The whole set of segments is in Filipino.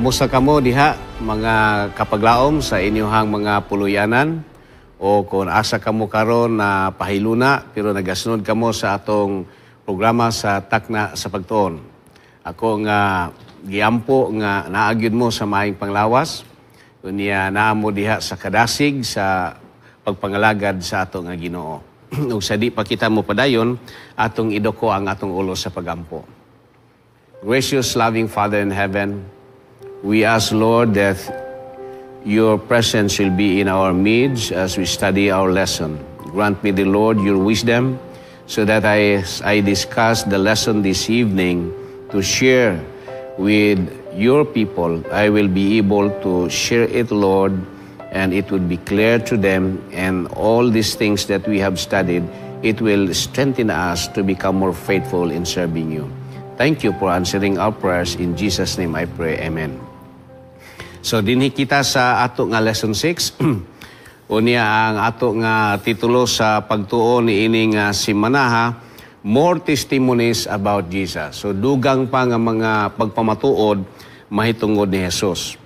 Kumusta kamo diha mga kapaglaom sa inyong mga puluyanan o kung asa kamo karon na pahiluna pero nagasunod kamo sa atong programa sa Takna sa Pagtuon. Ako nga giampo nga naagyud mo sa maayong panglawas unya naamo diha sa kadasig sa pagpangalagad sa ato nga Ginoo. Ug sa di pa kita mo padayon atong idoko ang atong ulo sa pagampo. Gracious loving Father in heaven, we ask, Lord, that your presence will be in our midst as we study our lesson. Grant me, the Lord, your wisdom so that as I discuss the lesson this evening to share with your people, I will be able to share it, Lord, and it would be clear to them, and all these things that we have studied, it will strengthen us to become more faithful in serving you. Thank you for answering our prayers. In Jesus' name I pray. Amen. So dinhi kita sa ato nga lesson 6. Unya ang ato nga titulo sa pagtuon niini nga simana, More Testimonies About Jesus. So dugang pa nga mga pagpamatuod mahitungod ni Jesus.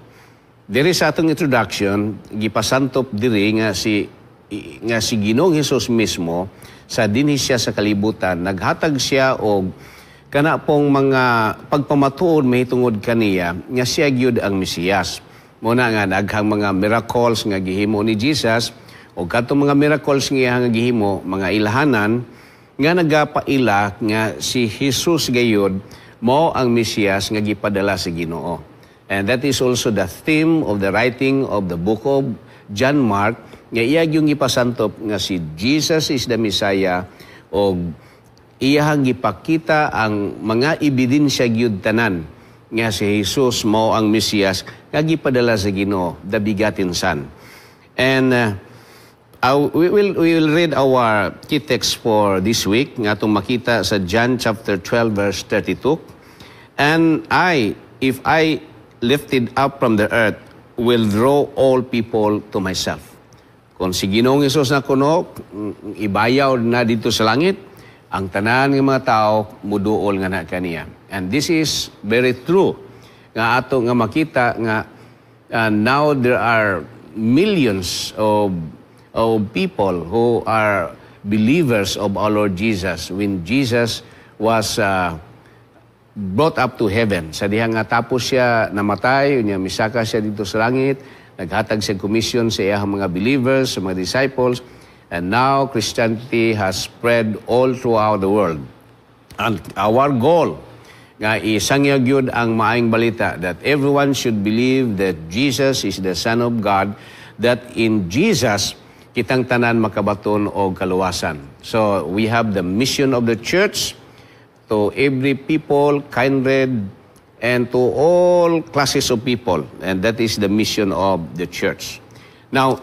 Diri sa atong introduction, gipasantop diri nga si Ginoong Hesus mismo sa dinhi siya sa kalibutan, naghatag siya og kana pong mga pagpamatuod mahitungod kaniya nga siya gyud ang Mesiyas. Muna nga daghang mga miracles nga gihimo ni Jesus o kadtong mga miracles nga gihimo mga ilahanan nga nagapaila nga si Jesus gayud mao ang Mesiyas nga gipadala sa Ginoo. And that is also the theme of the writing of the book of John Mark nga iya gyud gipasantop nga si Jesus is the Messiah o iyahang gipakita ang mga ebidensya gyud tanan nga si Jesus mao ang Mesiyas nga gipadala sa Ginoo, the begotten Son. And we will read our key text for this week nga atong makita sa John chapter 12 verse 32. And if I lifted up from the earth, will draw all people to myself. Kung si Ginoong Hesus na kuno ibayaw na dito sa langit, ang tanan ng mga tao muduol nga na kaniya. And this is very true. Nga ato nga makita nga now there are millions of people who are believers of our Lord Jesus when Jesus was brought up to heaven. Sa diha nga tapos siya namatay, unya misaka siya dito sa langit, naghatag siya commission sa iyang mga believers, sa mga disciples. And now Christianity has spread all throughout the world. And our goal nga isangyag yun ang maayong balita that everyone should believe that Jesus is the Son of God, that in Jesus kitang tanan makabaton og kaluwasan. So we have the mission of the church to every people, kindred, and to all classes of people. And that is the mission of the church. Now,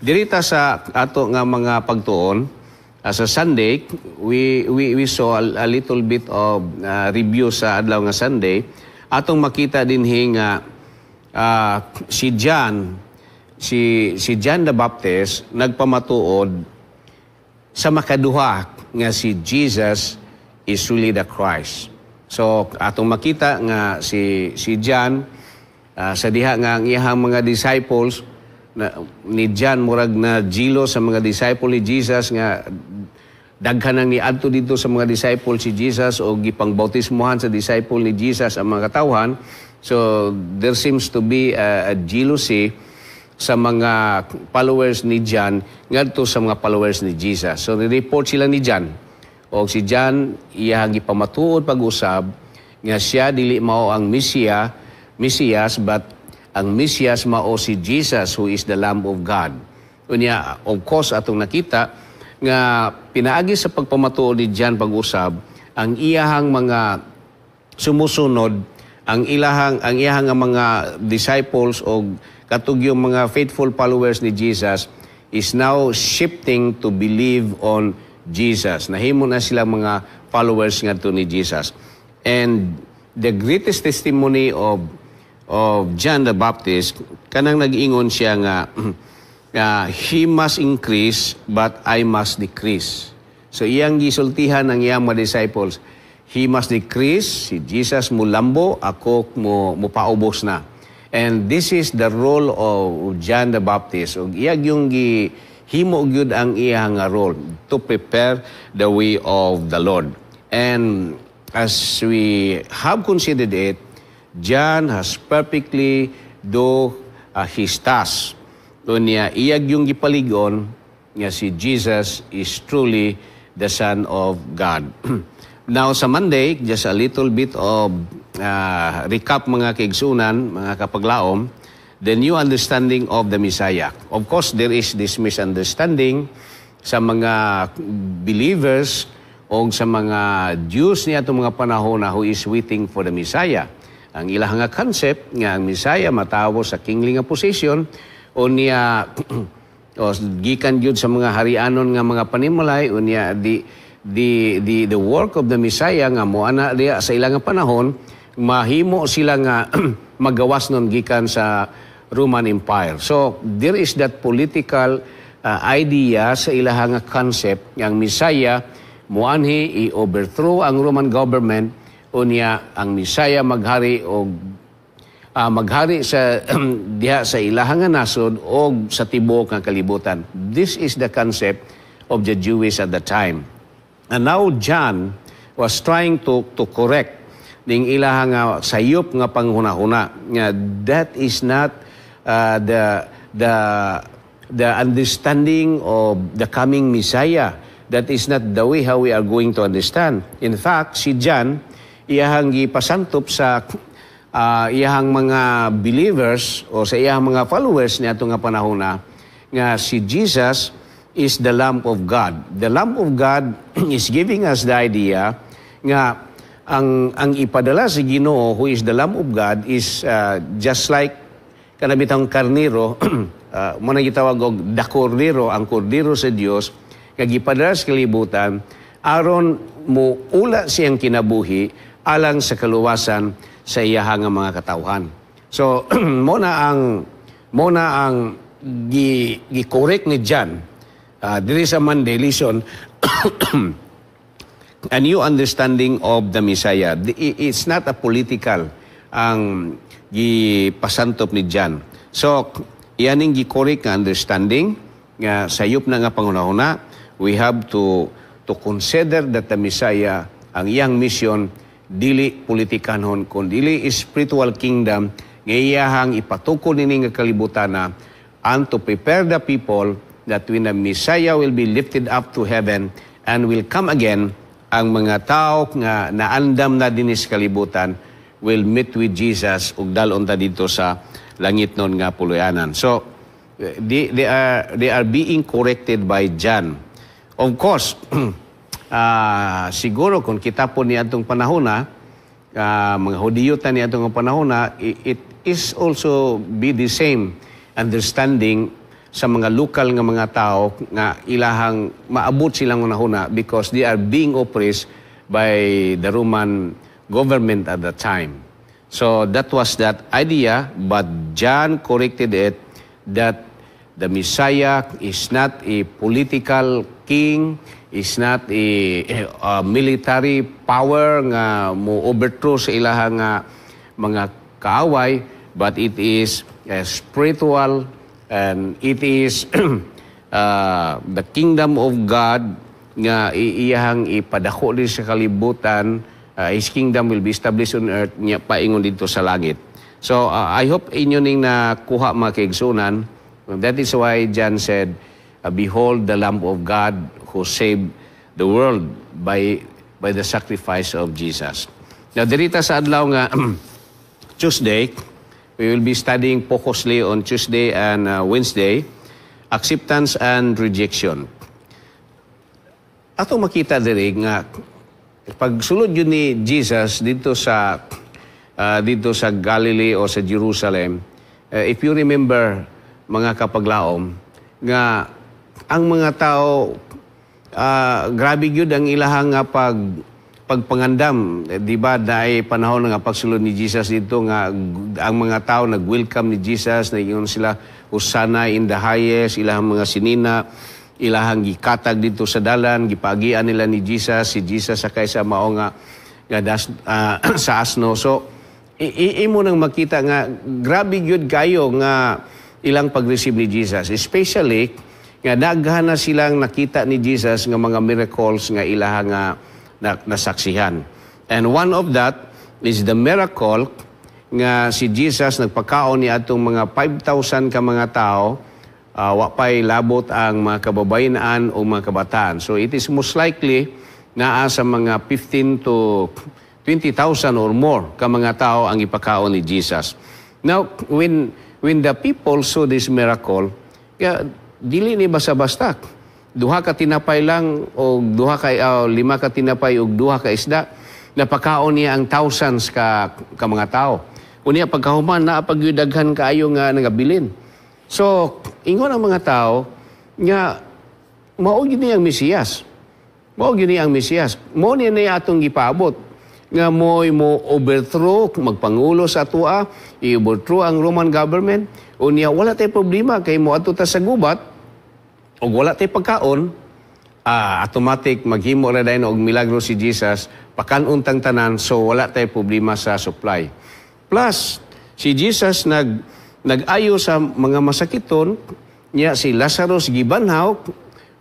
dirita sa ato nga mga pagtuon, sa Sunday, we saw a little bit of review sa adlaw nga Sunday. Atong makita din nga si John the Baptist nagpamatuod sa makaduha nga si Jesus is really the Christ. So atong makita nga si John sa diha nga ang iyang mga disciples ni John murag na jilo sa mga disciple ni Jesus nga daghan nang niadto dito sa mga disciple si Jesus o gipangbautismohan sa disciple ni Jesus ang mga katawhan. So there seems to be a jealousy sa mga followers ni John ngadto sa mga followers ni Jesus. So ni-report sila ni John o si John iyang gipamatuod pag-usab nga siya dili mao ang Mesiyas but ang Mesiyas mao si Jesus who is the Lamb of God. Unya, of course, atong nakita nga pinaagi sa pagpamatuod ni John pag-usab, ang iyahang mga sumusunod, ang iyahang mga disciples o katugyong mga faithful followers ni Jesus is now shifting to believe on Jesus. Nahimo na sila mga followers ngadto ni Jesus. And the greatest testimony of John the Baptist, kanang nag-ingon siya nga, he must increase, but I must decrease. So iyang gisultihan ng iyang mga disciples, he must decrease, si Jesus mo lambo, ako mo paubos na. And this is the role of John the Baptist. Ug iyag yung himo gyud ang iyang role to prepare the way of the Lord. And as we have considered it, John has perfectly do his task. Unya iyag yung gipaligon nga si Jesus is truly the Son of God. Now sa Monday, just a little bit of recap mga kaigsunan, mga kapaglaom, the new understanding of the Messiah. Of course, there is this misunderstanding sa mga believers o sa mga Jews niya itong mga panahon na who is waiting for the Messiah. Ang ilang nga concept nga ang Messiah matawo sa kingly nga position o niya o gikan jud sa mga harianon nga mga panimulay o niya the work of the Messiah nga moana diya sa ilang panahon mahimo sila nga magawas nun gikan sa Roman Empire. So there is that political idea sa ilang concept yang Messiah moanhi i-overthrow ang Roman government o niya ang Messiah maghari o maghari sa diha sa ilahang nasod o sa tibuok nga kalibutan. This is the concept of the Jewish at the time. And now John was trying to correct ning ilahang sayop nga panghuna-huna nga that is not the understanding of the coming Messiah. That is not the way how we are going to understand. In fact, si John iyahang gipasantop sa iyahang mga believers o sa iyahang mga followers niya itong nga panahon nga si Jesus is the Lamb of God. The Lamb of God is giving us the idea nga ang ipadala si Ginoo who is the Lamb of God is just like kanabitang karnero, muna gitawag og the Cordero, ang Cordero sa Dios nga gipadala sa kalibutan aron mo ula siyang kinabuhi alang sa kaluwasan sa iyahang mga katawhan. So muna ang gi-correct ni John. There is a Monday lesson a new understanding of the Messiah. It's not a political ang gipasantop ni John. So iyaning gi-correct nga understanding nga sayop na nga pangunahuna. We have to consider that the Messiah ang iyang mission dili politikanhon kundi spiritual kingdom nga iyahang ipatukol nini nga kalibutan and to prepare the people that when the Messiah will be lifted up to heaven and will come again, ang mga tao nga naandam na dinis kalibutan will meet with Jesus ug dalon ta dito sa langit non nga puluyanan. So they are being corrected by John. Of course, siguro kung kita po ni atong panahon mga Hudiyutan ni atong panahon it is also be the same understanding sa mga local nga mga tao nga ilahang maabot silang unahuna because they are being oppressed by the Roman government at that time. So that was that idea, but John corrected it that the Messiah is not a political king, is not a military power nga mo overthrow sa ilahang mga kaaway, but it is a spiritual and it is the kingdom of God nga iyahang ipadako din sa kalibutan. His kingdom will be established on earth niya paingon dito sa langit. So I hope inyo ning nakuha mga kaigsunan. That is why John said, behold the Lamb of God who saved the world by the sacrifice of Jesus. Now dirita sa adlaw nga Tuesday, we will be studying focusedly on Tuesday and Wednesday, acceptance and rejection. Ato makita diri nga pagsulod yun ni Jesus dito sa Galilee o sa Jerusalem, if you remember mga kapaglaom, nga ang mga tao grabe gyud ang ilahang nga pagpangandam, di ba, dahil panahon nga pagsulod ni Jesus dito nga ang mga tao nag-welcome ni Jesus, nag-ingon sila Hosanna in the highest, ilahang mga sinina, ilahang gikatag dito sa dalan, gipagian nila ni Jesus, si Jesus sakay sa mao nga sa asno. So imo nang makita nga grabe gyud kayo nga ilang pag-receive ni Jesus, especially nga daghan na silang nakita ni Jesus nga mga miracles nga ilaha nga nasaksihan. And one of that is the miracle nga si Jesus nagpakaon ni atong mga 5,000 ka mga tao, wa pay labot ang mga kababayenan o mga kabataan. So it is most likely naa sa mga 15 to 20,000 or more ka mga tao ang ipakaon ni Jesus. Now, when the people saw this miracle, dili ni basta-basta. Duha ka tinapay lang o lima ka tinapay o duha ka isda, napakaon niya ang thousands ka mga tao. Unya pagkahuman na pagyudaghan kaayo nga nagabilin. So, ingon ang mga tao nga mao gyud ni ang Mesiyas. Mao gyud ni ang Mesiyas. Mao ni atong gipaabot nga mo overthrow, magpangulo sa atua, i-overthrow ang Roman government. Unya wala tay problema kay mo adto ta sa gubat o wala tay pagkaon, automatic maghimo ra dayon og milagro si Jesus, pakanon tang tanan, so wala tay problema sa supply. Plus si Jesus nag-ayo sa mga masakiton niya, si Lazarus gibanhaw,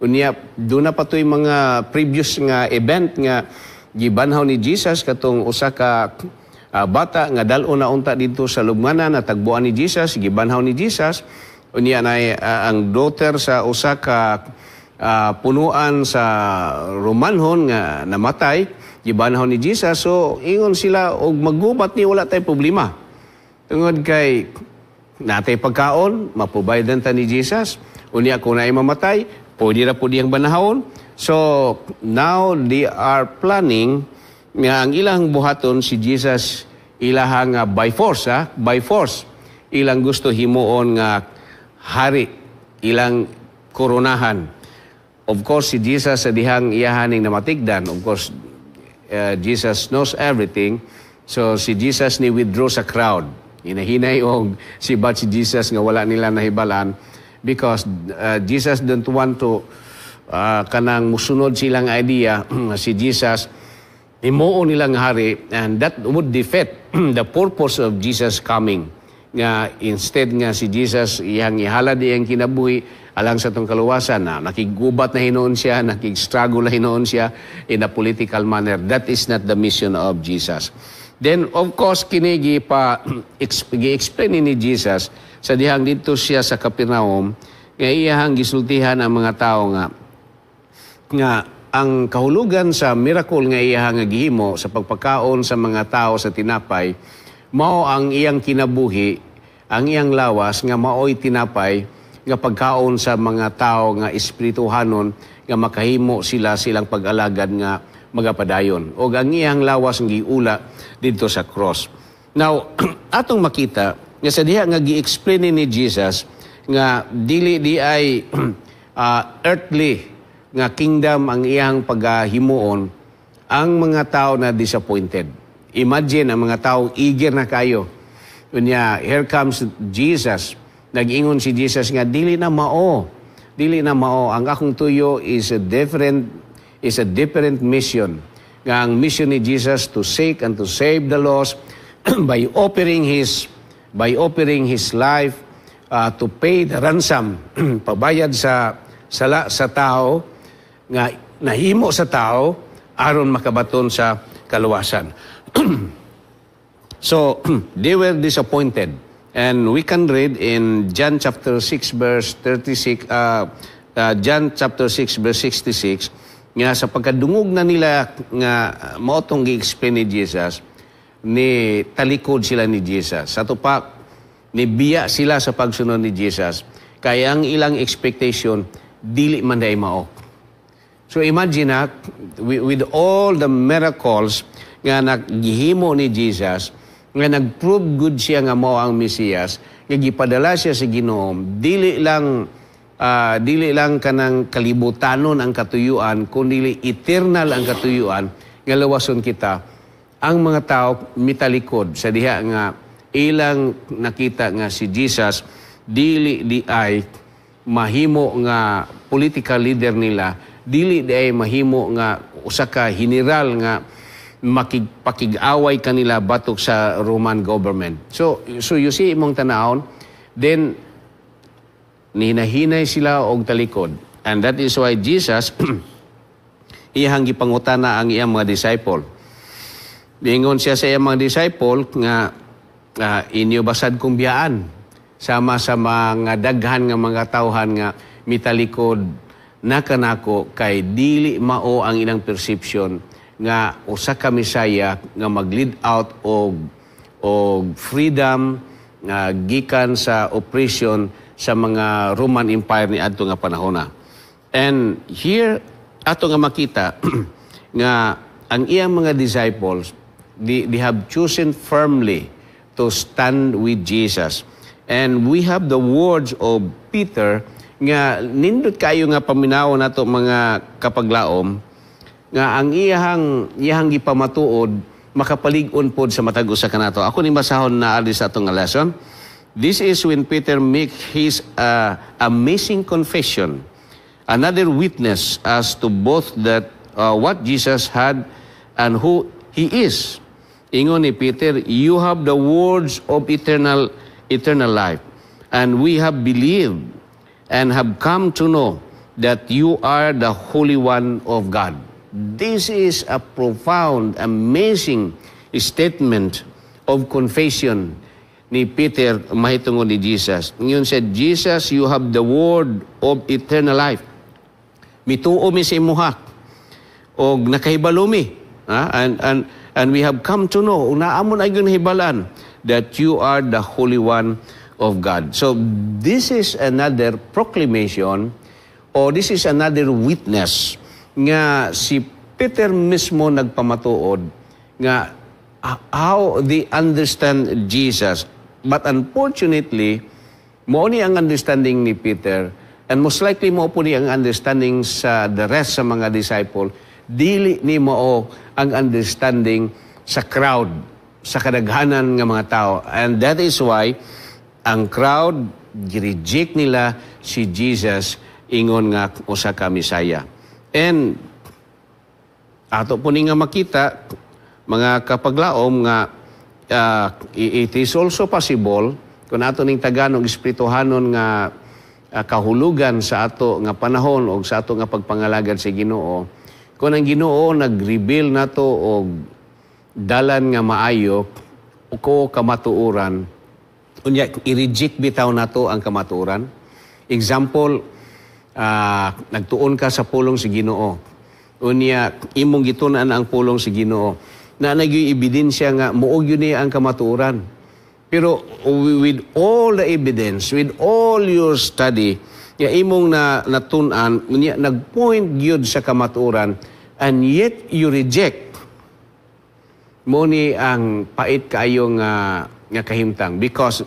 unya doon na patoy mga previous nga event nga gibanhaw ni Jesus katong usa ka bata nga dal-o na unta dito sa lubnganan, natagbuan ni Jesus, gibanhaw ni Jesus. Unya na ang daughter sa usa ka punuan sa Romanhon nga namatay, gibanhaw ni Jesus. So ingon sila og maggubat ni wala tay problema. Tungod kay natay pagkaon, mapubaydan ta ni Jesus. Unya kung naay mamatay, pwede ra pud iyang banahon. So now they are planning nga ang ilang buhaton si Jesus ilahang by force ilang gusto himuon nga hari, ilang koronahan. Of course si Jesus sa dihang iyahaning namatigdan, of course Jesus knows everything, so si Jesus ni withdraw sa crowd. Hinahinay og si Jesus nga wala nila nahibalan because Jesus don't want to kanang musunod silang idea si Jesus himuon nilang hari, and that would defeat the purpose of Jesus coming. Nga instead nga si Jesus iyang ihalad iyang kinabuhi alang sa tong kaluwasan na nakigubat na hinoon siya, nakig-struggle na hinoon siya in a political manner. That is not the mission of Jesus. Then of course kini gi-explain ni Jesus sa dihang dito siya sa Capernaum nga iyang gisultihan ang mga tao nga ang kahulugan sa miracle nga iyang gihimo sa pagpakaon sa mga tao sa tinapay, mao ang iyang kinabuhi, ang iyang lawas nga maoy tinapay nga pagkaon sa mga tao nga espirituhanon nga makahimo silang pag-alagad nga magapadayon. O ang iyang lawas nga giula dito sa cross. Now, atong makita nga sa diha nga gi-explain ni Jesus nga dili di ay earthly nga kingdom ang iyang paghimuon, ang mga tao na disappointed. Imagine ang mga tao eager na kayo. Unya, here comes Jesus. Nag-ingon si Jesus nga dili na mao. Ang akong tuyo is a different mission. Nga ang mission ni Jesus to seek and to save the lost by offering his life to pay the ransom, pabayad sa tao nga nahimo sa tao aron makabaton sa kaluwasan. So they were disappointed, and we can read in John chapter 6 verse 36 John chapter 6 verse 66 nga sa pagkadungog na nila nga mao tong gi-explain ni Jesus, ni talikod sila ni Jesus. Sa tupak ni biya sila sa pagsunod ni Jesus, kaya ang ilang expectation dili man day mao. So imagine with all the miracles nga naghihimo ni Jesus, nga nag-prove good siya nga mao ang Mesiyas, nga gipadala siya sa Ginoo, dili lang kanang kalibutanon ang katuyuan, kundi eternal ang katuyuan nga lawason kita. Ang mga tao mitalikod sa diha nga ilang nakita nga si Jesus dili di ay mahimo nga political leader nila, dili di ay mahimo nga usa ka general nga makigpakig-away kanila batok sa Roman government. So you see imong tanahon, then nihinahinay sila og talikod. And that is why Jesus iyang gipangutana ang iyang mga disciple. Ingon siya sa iyang mga disciple nga inyo basad kong biyaan sama sa mga daghan nga mga tawhan nga mitalikod na kanako kay dili mao ang ilang perception nga usa ka Misaya nga mag-lead out og freedom nga gikan sa oppression sa mga Roman Empire ni adto nga panahon na. And here ato nga makita nga ang iyang mga disciples they have chosen firmly to stand with Jesus. And we have the words of Peter nga nindot kayo nga paminaw nato mga kapaglaom nga ang iyang gipamatuod makapalig-on pod sa matag usa kanato. Ako ni masahon na alis sa atong lesson. This is when Peter make his amazing confession, another witness as to both that what Jesus had and who he is. Ingon ni Peter, you have the words of eternal life, and we have believed and have come to know that you are the Holy One of God. This is a profound, amazing statement of confession ni Peter mahitungod ni Jesus. Ngayon said, Jesus, you have the word of eternal life. Mituo mi sa imuha o nakahibalo mi. And we have come to know, naamon ay hibalan, that you are the Holy One of God. So this is another proclamation or this is another witness nga si Peter mismo nagpamatuod nga how they understand Jesus. But unfortunately, mo ni ang understanding ni Peter and most likely mo po ni ang understanding sa the rest sa mga disciple, dili ni mo ang understanding sa crowd, sa kadaghanan nga mga tao. And that is why ang crowd gi-reject nila si Jesus ingon nga usa ka Misaya. And ato po ni nga makita mga kapaglaom nga it is also possible kung ato ning Tagalog espirituhanon nga kahulugan sa ato nga panahon o sa ato nga pagpangalagad sa Ginoo, kung ang Ginoo nag-reveal nato og dalan nga maayo o kamatuoran, unya i-reject bitaw nato ang kamatuoran. Example, nagtuon ka sa pulong si Ginoo, unya imong gitunan ang pulong si Ginoo, na nagyoy ebidensya nga muog yun niya ang kamatuoran. Pero with all the evidence, with all your study, ya imong natunan, nag-point gyud sa kamatuoran, and yet you reject, mo ni ang pait kaayo nga kahimtang. Because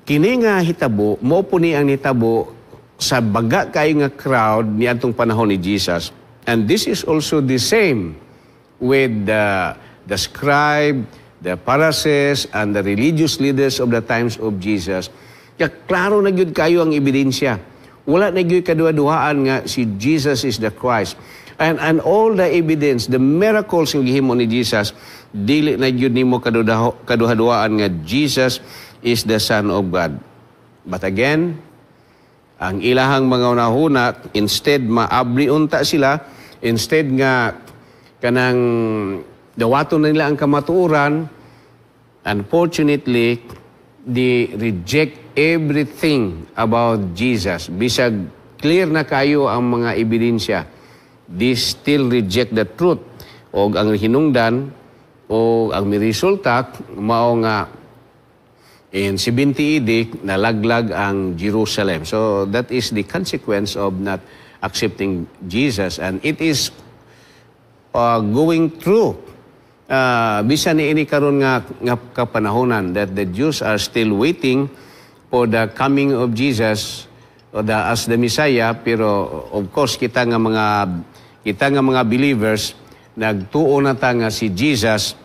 kini nga hitabo, mo po ni ang hitabo sa baga kayo nga crowd ni atong panahon ni Jesus. And this is also the same with the scribe, the Pharisees, and the religious leaders of the times of Jesus. Kaya klaro na gyud kayo ang ebidensya. Wala na gyud kaduha-duhaan nga si Jesus is the Christ. And all the evidence, the miracles nga gihimo ni Jesus, dili na gyud nimo kaduha-duhaan nga Jesus is the Son of God. But again, ang ilahang mga unahuna, instead maabri unta sila, instead nga kanang dawaton nila ang kamatuoran, unfortunately, they reject everything about Jesus. Bisag clear na kayo ang mga ebidensya, they still reject the truth. O ang hinungdan, o ang miresulta, mao nga in 70 AD, nalaglag ang Jerusalem. So that is the consequence of not accepting Jesus. And it is going through bisan ni ini karon nga kapanahonan that the Jews are still waiting for the coming of Jesus as the Messiah, pero of course kita nga mga believers nagtuo na ta nga si Jesus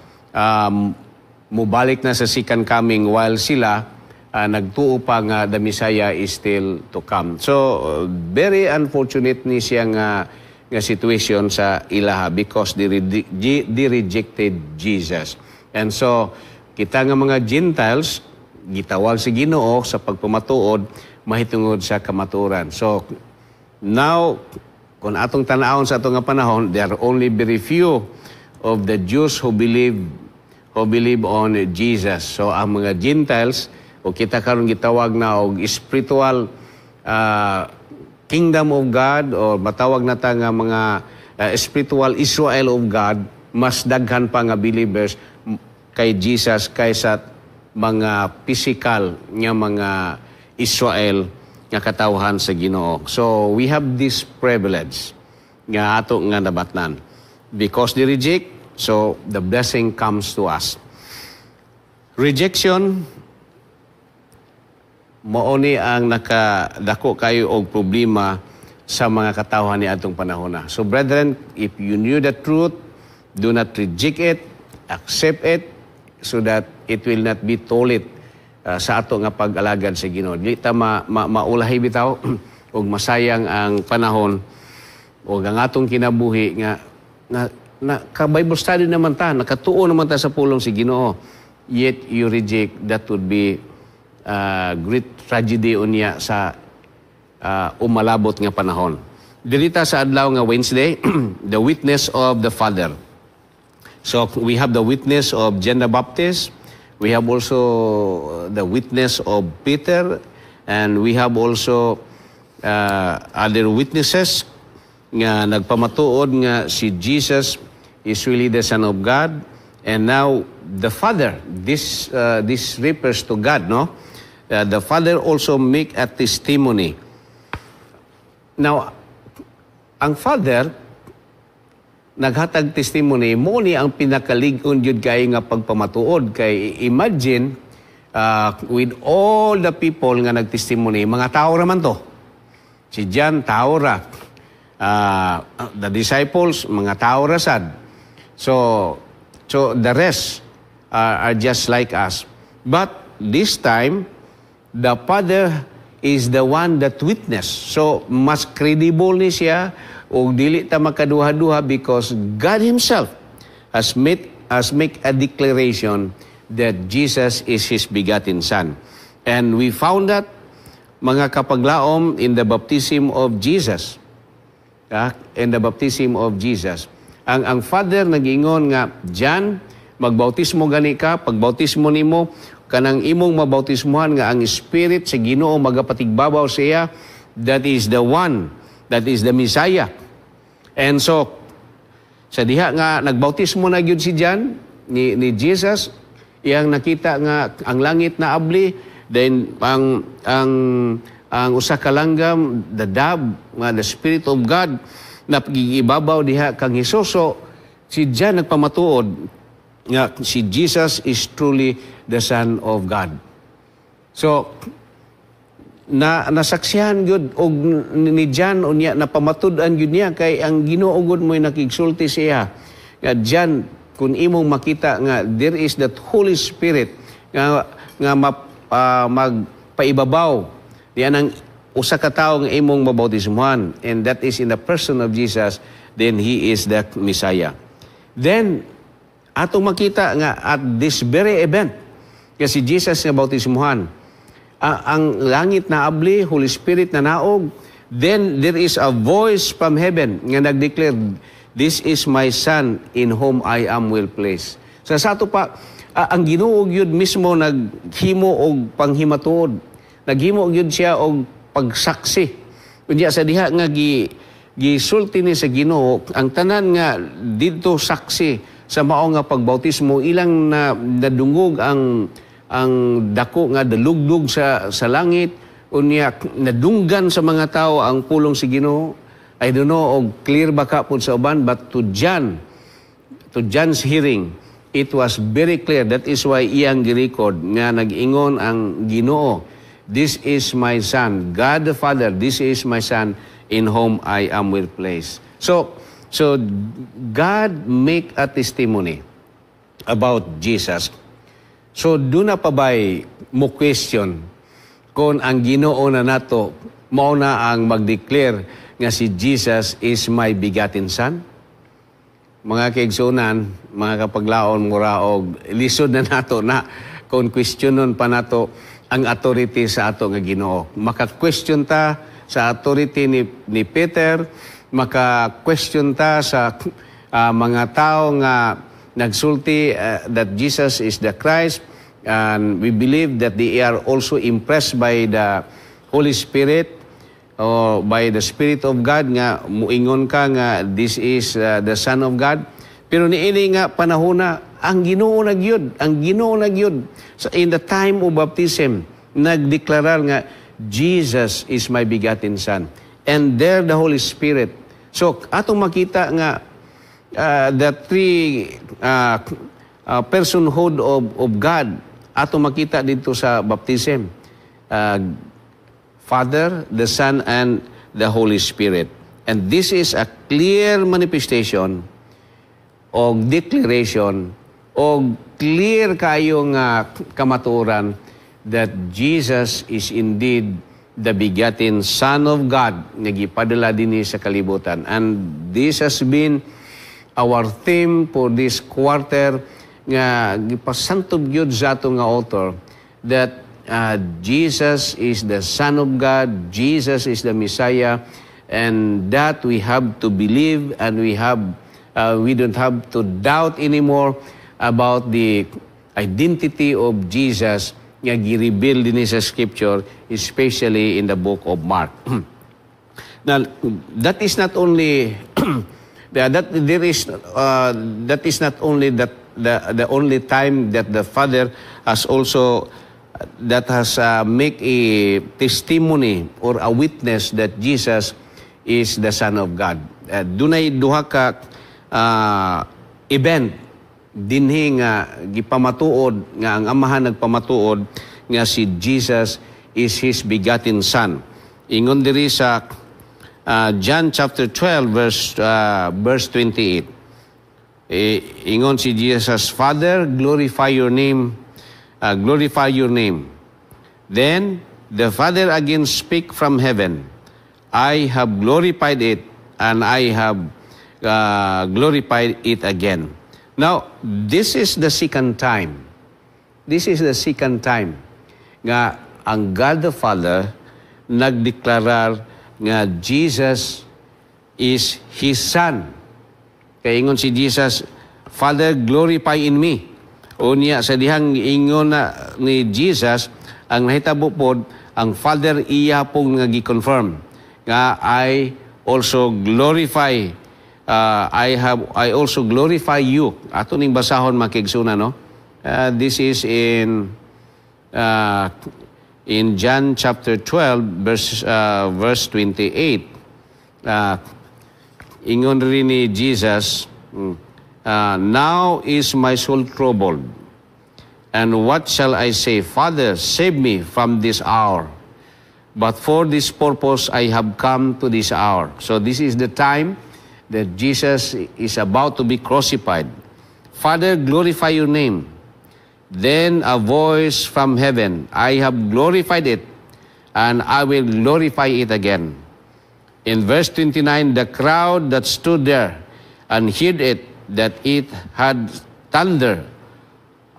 mubalik na sa second coming, while sila nagtuo pa nga the Messiah is still to come. So very unfortunate ni siya nga nga situation sa ilaha because they rejected Jesus. And so, kita nga mga Gentiles, gitawag si Ginoo sa pagpamatuod, mahitungod sa kamaturan. So, now, kung atong tanawon sa atong nga panahon, there are only very few of the Jews who believe on Jesus. So, ang mga Gentiles, o kita karon gitawag na og spiritual kingdom of God, o matawag na ta nga mga spiritual Israel of God, mas daghan pa nga believers kay Jesus kaysa mga physical nga mga Israel nga katawhan sa Ginoo. So we have this privilege nga ato nga nabatnan. Because they reject, so the blessing comes to us. Rejection, mauni ang nakadako kayo og problema sa mga katawhan ni atong panahon na. So brethren, if you knew the truth, do not reject it, accept it, so that it will not be tolit sa ato nga pag-alagad sa Ginoo. Dili ta maulahi bitaw og masayang ang panahon o ang atong kinabuhi nga ka Bible study naman ta, nakatuo naman ta sa pulong si Ginoo. Yet you reject, that would be great tragedy unya sa umalabot nga panahon. Dirita sa adlaw nga Wednesday, the witness of the Father. So we have the witness of John the Baptist. We have also the witness of Peter, and we have also other witnesses nga nagpamatuod nga si Jesus is really the Son of God, and now the Father. This refers to God, no? The Father also make a testimony. Now, ang Father naghatag testimony mo ni ang pinakalig-on jud kay nga pagpamatuod. Kay imagine with all the people nga nagtestimony, mga tao raman to. Si John tao ra, the disciples mga tao ra sad. So the rest are just like us. But this time the Father is the one that witness. So mas credible ni siya o dili ta makaduha-duha because God Himself has make a declaration that Jesus is His begotten Son. And we found that mga kapaglaom in the baptism of Jesus. In the baptism of Jesus. Ang Father nag-ingon nga, John, magbautismo gani ka, pagbautismo nimo, kanang imong mabautismuhan nga ang Spirit sa Ginoo magapatigbabaw siya, that is the one, that is the Messiah. And so, sa diha nga nagbautismo na gyud si John ni Jesus, iyang nakita nga ang langit na abli, then ang usa ka langgam, the dove, nga the Spirit of God na pagigibabaw diha kang Hesus. So, si John nagpamatuod nga si Jesus is truly the Son of God. So, nasaksihan gyud og ni John unya napamatud-an gyud niya kay ang Ginoo gud mo'y nakigsulti siya nga John, kun imong makita nga there is that Holy Spirit nga magpaibabaw diyan ang usa ka tawo nga imong mabautismuhan, and that is in the person of Jesus, then He is the Messiah. Then ato makita nga at this very event kasi Jesus nga bautismuhan, ang langit na abli, Holy Spirit na naog, then there is a voice from heaven nga nag-declare, this is my Son in whom I am well pleased. So sa ato pa, ang Ginoo gyud mismo naghimo og panghimatuod, naghimo gyud siya og pagsaksi. Kunya sa diha nga gisulti ni sa Ginoo, ang tanan nga didto saksi sa mao nga pagbautismo, ilang nadungog ang dako nga dalugdog sa langit, unya nadunggan sa mga tao ang pulong si Ginoo. I don't know og clear ba ka pud sa uban, but to John's hearing, it was very clear. That is why iyang gi-record nga nag-ingon ang Ginoo, this is my Son, God the Father, this is my Son in whom I am well pleased. So God make a testimony about Jesus. So do na pa ba'y mo question kung ang Ginoo na nato mao na ang mag-declare nga si Jesus is my begotten Son. Mga kaigsunan, mga kapaglaon, muraog, lisod na nato na kung questionon pa nato ang authority sa ato nga Ginoo. Maka-question ta sa authority ni Peter, maka-question ta sa mga tao nga nagsulti that Jesus is the Christ, and we believe that they are also impressed by the Holy Spirit or by the Spirit of God nga muingon ka nga this is the Son of God. Pero niini nga panahona ang Ginoo nagyud, so in the time of baptism nagdeklarar nga Jesus is my begotten Son, and there the Holy Spirit. So atong makita nga the three personhood of God atong makita dito sa baptism. Father, the Son, and the Holy Spirit. And this is a clear manifestation o declaration o clear kayong kamatuoran that Jesus is indeed the begotten Son of God nga gipadala dinhi sa kalibutan. And this has been our theme for this quarter nga gipasantob gyud sa ato nga author that Jesus is the Son of God, Jesus is the Messiah, and that we have to believe, and we don't have to doubt anymore about the identity of Jesus nga gi-reveal din sa Scripture, especially in the book of Mark. Now, that is not only that is not only the only time that the Father has also make a testimony or a witness that Jesus is the Son of God. Dunay duha ka event dinhi nga gipamatuod nga ang Amahan nagpamatuod nga si Jesus is His begotten Son. Ingon diri sa John chapter 12 verse 28. Ingon si Jesus, Father, glorify your name. Then the Father again speak from heaven, I have glorified it, and I have glorified it again. Now, this is the second time. This is the second time nga ang God the Father nagdeklarar nga Jesus is His Son. Kaya ingon si Jesus, Father, glorify in me. Unya sa dihang ingon na ni Jesus, ang nahitabo pod ang Father iya pong nga gi-confirm nga I also glorify I also glorify you. Ato ning basahon makigsuna, no? This is in John chapter 12 verse 28. Ingon rin ni Jesus, now is my soul troubled, and what shall I say? Father, save me from this hour. But for this purpose I have come to this hour. So this is the time that Jesus is about to be crucified. Father, glorify your name. Then a voice from heaven, I have glorified it, and I will glorify it again. In verse 29, the crowd that stood there and heard it, that it had thunder.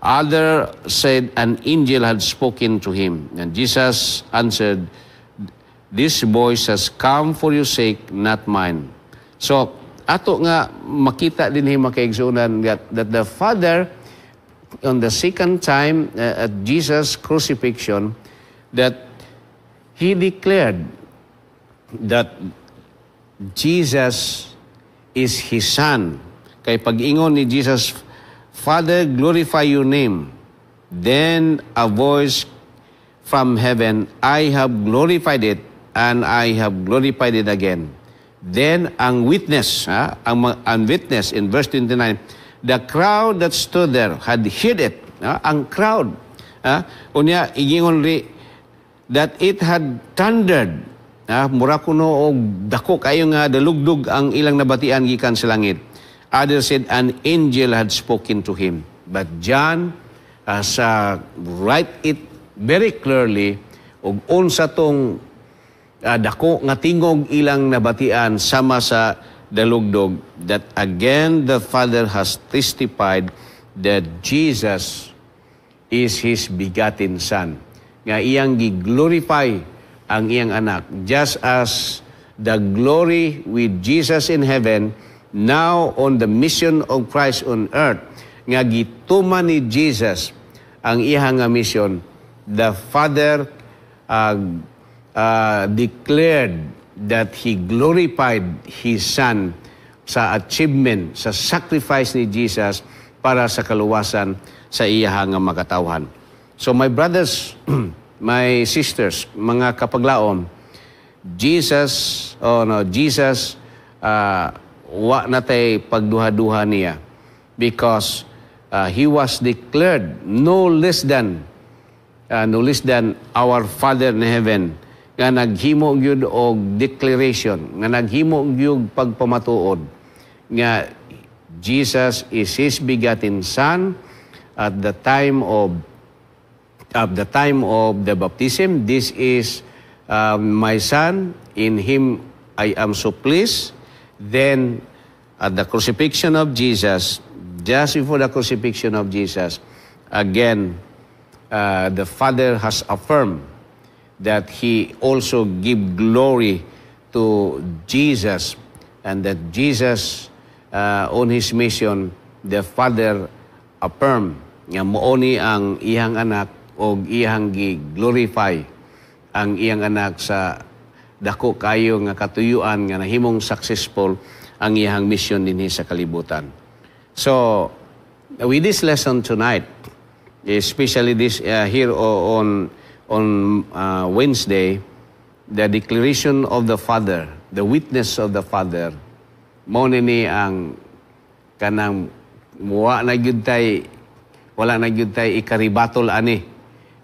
Other said an angel had spoken to him. And Jesus answered, this voice has come for your sake, not mine. So, ato nga makita din him makaigsunan that the Father, on the second time at Jesus' crucifixion, that He declared that Jesus is His Son. Kay pag-ingon ni Jesus, Father, glorify your name. Then a voice from heaven, I have glorified it, and I have glorified it again. Then ang witness, ang witness in verse 29, the crowd that stood there had heard it. Ang crowd, unya igingon ri that it had thundered. Mura kuno og dako kayo nga dalugdog ang ilang nabatian gikan sa langit. Others said an angel had spoken to him. But John write it very clearly og unsa tong dako nga tingog ilang nabatian sama sa dalugdog that again the Father has testified that Jesus is His begotten Son. Nga iyang gi-glorify ang iyang anak. Just as the glory with Jesus in heaven, now on the mission of Christ on earth, nga gituman ni Jesus ang iyang mission, the Father declared that He glorified His Son sa achievement, sa sacrifice ni Jesus para sa kaluwasan sa iyang makatawhan. So my brothers, my sisters, mga kapaglaom, Jesus wa natay pagduha-duha niya because He was declared no less than our Father in heaven, nga naghimo gyud og declaration, nga naghimo gyud pagpamatuod nga Jesus is His begotten Son at the time of the baptism. This is my Son, in Him I am so pleased. Then at the crucifixion of Jesus, just before the crucifixion of Jesus, again the Father has affirmed that He also give glory to Jesus, and that Jesus on His mission, the Father affirm nga mooni ang iyang anak o iyang gi-glorify ang iyang anak sa dako kayo nga katuyuan nga nahimong successful ang iyang mission dinhi sa kalibutan. So with this lesson tonight, especially this here on Wednesday, the declaration of the Father, the witness of the Father, mao ni ang kanang wala na gyud tay ikaribatol ani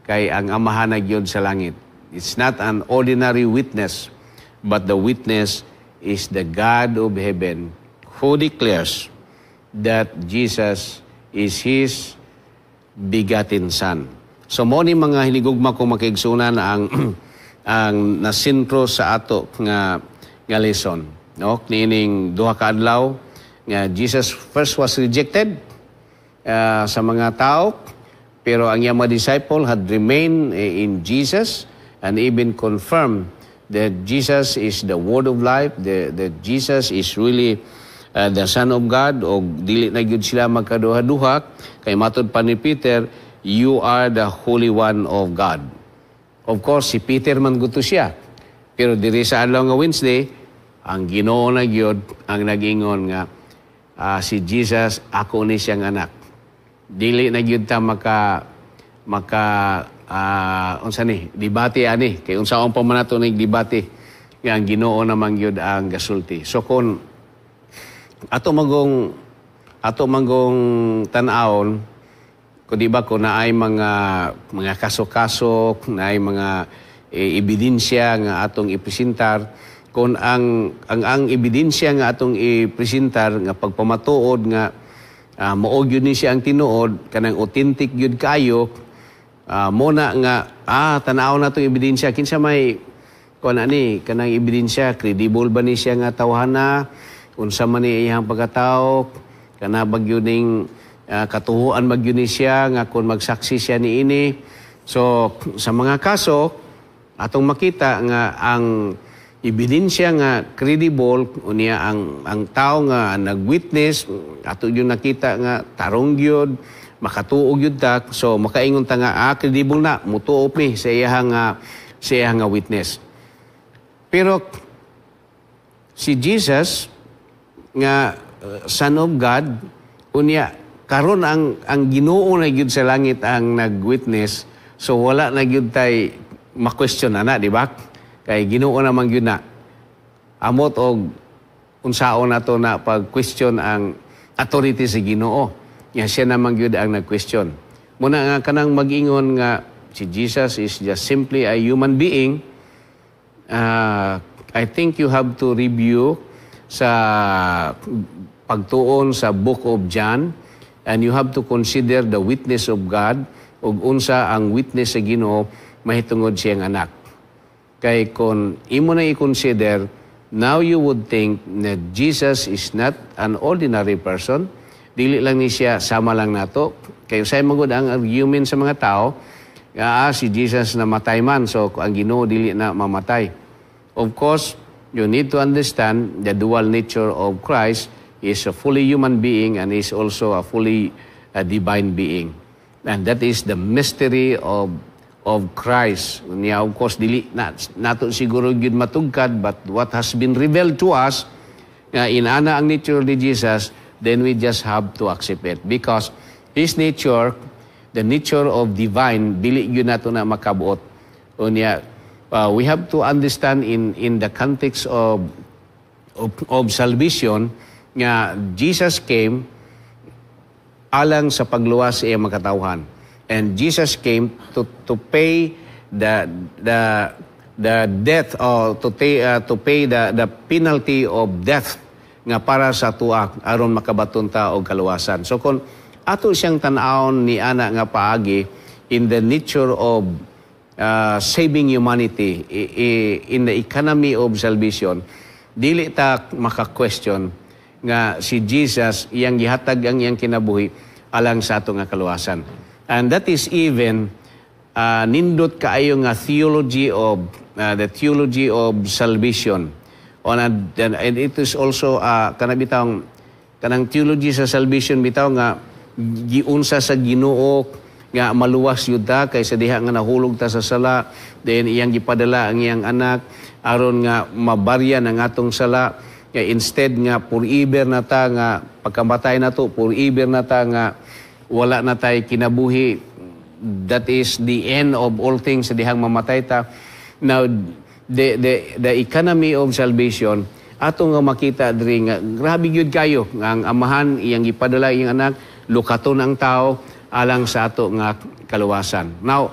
kay ang Amahan na gyud sa langit. It's not an ordinary witness, but the witness is the God of heaven who declares that Jesus is His begotten Son. So mo ni mga hinigugma ko makiigsunan ang nasintro sa ato nga lesson, no? Nining duha ka adlaw nga Jesus first was rejected sa mga tao, pero ang iyang mga disciple had remained in Jesus and even confirmed that Jesus is the Word of life, that Jesus is really the Son of God, o dili na gyud sila magkaduha-duha kay matud pa ni Peter, you are the Holy One of God. Of course, si Peter man gusto siya. Pero diri sa adlaw nga Wednesday, ang Ginoo na gyud ang nag-ingon nga si Jesus ako ni siyang anak. Dili na gyud ta unsa ni debate ani kay unsaon pa man nato ning debate nga ang Ginoo naman gyud ang gasulti. So kun ato magong tan-awon, kung di ba kung naay mga kaso-kaso, naay mga ebidensya nga atong ipresentar, kung ang ebidensya nga atong ipresentar nga pagpamatuod nga mao gyud ni siya ang tinuod, kanang authentic gyud kayo, muna nga tan-aw na itong ebidensya, kinsa may kanang ebidensya, credible ba ni siya nga tawhana, unsa man ni iyang pagkatao, kana bagyo ning katuhuan bagyo ni siya nga kung magsaksi siya niini. So sa mga kaso atong makita nga ang ebidensya nga credible unya ang tao nga nagwitness ato yung nakita nga tarong gyud makatuog gyud ta, so makaingon ta nga credible na mutuop ni sa iyang nga witness. Pero si Jesus nga Son of God, unya karon ang Ginoo na gyud sa langit ang nag-witness, so wala na gyud tay ma-question na, di ba? Kay Ginoo naman gyud na. Amot og unsaon nato na pag-question ang authority sa Ginoo. Nga siya naman gyud ang nag-question. Muna nga kanang mag-ingon nga si Jesus is just simply a human being. I think you have to review sa pagtuon sa Book of John, and you have to consider the witness of God ug unsa ang witness sa Ginoo mahitungod siyang anak. Kay kung imo na i-consider, now you would think that Jesus is not an ordinary person. Dili lang ni siya, sama lang nato. Kaya sa magod ang argument sa mga tao, si Jesus namatay man, so ang Ginoo dili na mamatay. Of course, you need to understand the dual nature of Christ. He is a fully human being and is also a fully divine being. And that is the mystery of Christ. Niya, of course, dili nato siguro gyud matugkad, but what has been revealed to us, inana ang nature ni Jesus, then we just have to accept it. Because His nature, the nature of divine, dili gyud nato na makabuot. Niya, we have to understand in the context of salvation, nga Jesus came alang sa pagluwas sa iyang makatawhan. And Jesus came to pay the death, or to pay the penalty of death nga para sa tuwa aron makabaton ta og kaluwasan. So kung ato siyang tan-awon ni ana nga paagi in the nature of saving humanity, in the economy of salvation, dili ta maka-question nga si Jesus iyang gihatag ang iyang kinabuhi alang sa ato nga kaluwasan. And that is even nindot kaayo nga theology of the theology of salvation. And it is also kanang theology sa salvation bitaw nga giunsa sa Ginoo nga maluwas yud ta kaysa diha nga nahulog ta sa sala, then iyang gipadala ang iyang anak aron nga mabaryan ang atong sala. Instead nga forever na ta nga pagkamatay nato, forever na ta nga wala na tayo kinabuhi. That is the end of all things sa dihang mamatay ta. Now, the economy of salvation, ato nga makita diri nga grabe gyud kayo nga ang amahan iyang gipadala iyang anak, lukaton ang tao alang sa ato nga kaluwasan. Now,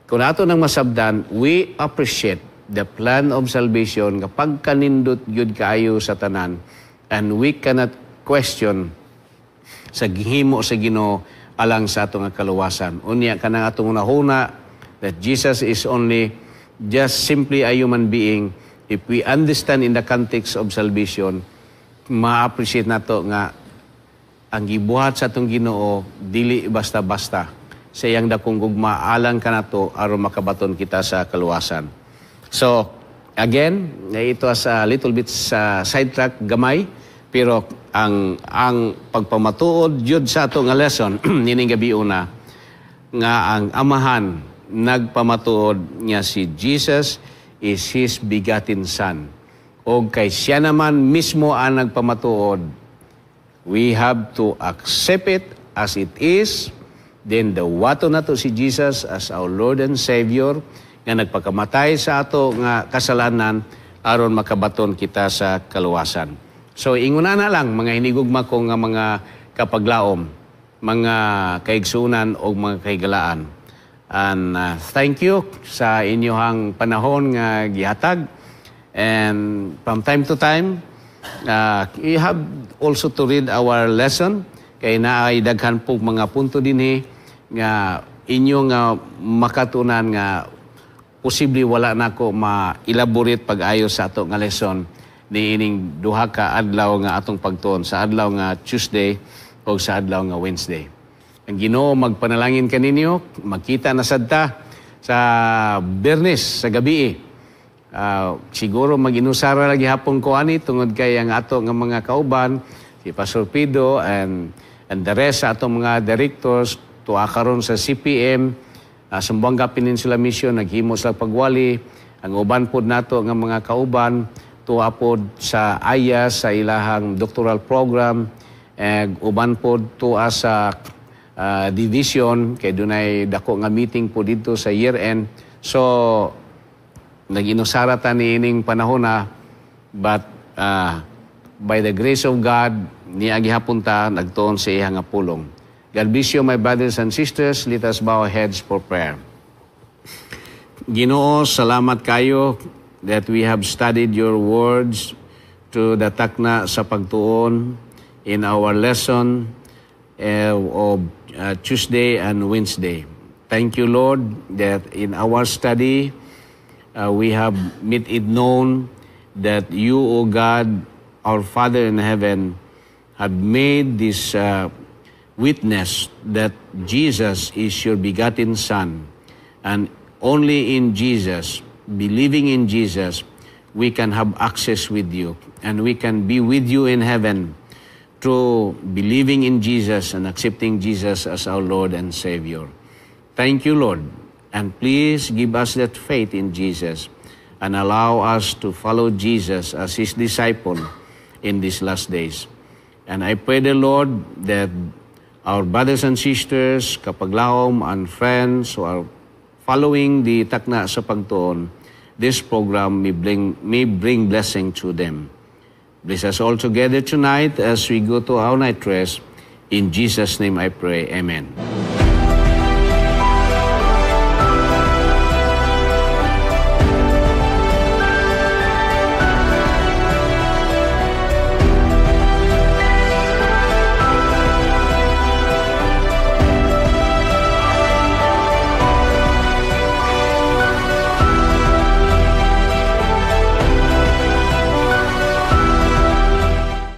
kung ato nang masabdan, we appreciate the plan of salvation nga pagkanindot gyud kayo sa tanan, and we cannot question sa gihimo sa Ginoo alang sa atong kaluwasan. Unya kanang atong unahuna that Jesus is only just simply a human being. If we understand in the context of salvation, ma-appreciate nato nga ang gibuhat sa atong Ginoo dili basta-basta. Sa iyang dakong gugma alang kanato aron makabaton kita sa kaluwasan. So again, ito as a little bit sa sidetrack gamay, pero ang pagpamatuod jud sa ato nga lesson nining gabi una nga ang amahan nagpamatuod nga si Jesus is His begotten Son. O kay siya naman mismo ang nagpamatuod, we have to accept it as it is. Then dawato nato si Jesus as our Lord and Savior nga nagpakamatay sa ato nga kasalanan aron makabaton kita sa kaluwasan. So, inguna na lang, mga hinigugma ko nga mga kapaglaom, mga kaigsunan o mga kaigalaan. And thank you sa inyong panahon nga gihatag. And from time to time, you have also to read our lesson. Kay naay daghan po mga punto dinhi nga inyong makatunan nga posible wala na ko ma-elaborate pag-ayo sa ato nga lesson ni ining duha ka adlaw nga atong pagtuon sa adlaw nga Tuesday o sa adlaw nga Wednesday. Ang Ginoo magpanalangin kaninyo, makita na sadta sa Biyernes sa gabi. Siguro mag-inusara lagi hapon ko ani tungod kay ang ato nga mga kauban, si Pastor Pido and the rest sa atong mga directors tuwa karon sa CPM, Zamboanga Peninsula Mission naghimo sa pagwali, ang uban pod nato nga mga kauban tuwa pod sa AYA sa ilahang doctoral program, uban pod tuwa sa division kay dunay dako nga meeting po dito sa year end. So nag-inusara ta ni ining panahon na, but by the grace of God niya gihapon ta nagtuon sa iya nga pulong. God bless you, my brothers and sisters. Let us bow our heads for prayer. Ginoo, salamat kayo that we have studied your words to the takna sa pagtuon in our lesson of Tuesday and Wednesday. Thank you, Lord, that in our study, we have made it known that you, O God, our Father in heaven, have made this witness that Jesus is your begotten Son, and only in Jesus, believing in Jesus, we can have access with you, and we can be with you in heaven through believing in Jesus and accepting Jesus as our Lord and Savior. Thank you, Lord, and please give us that faith in Jesus and allow us to follow Jesus as His disciple in these last days. And I pray the Lord that our brothers and sisters, kapaglaom and friends who are following the Takna sa Pagtuon, this program may bring blessing to them. Bless us all together tonight as we go to our night rest. In Jesus' name I pray, amen.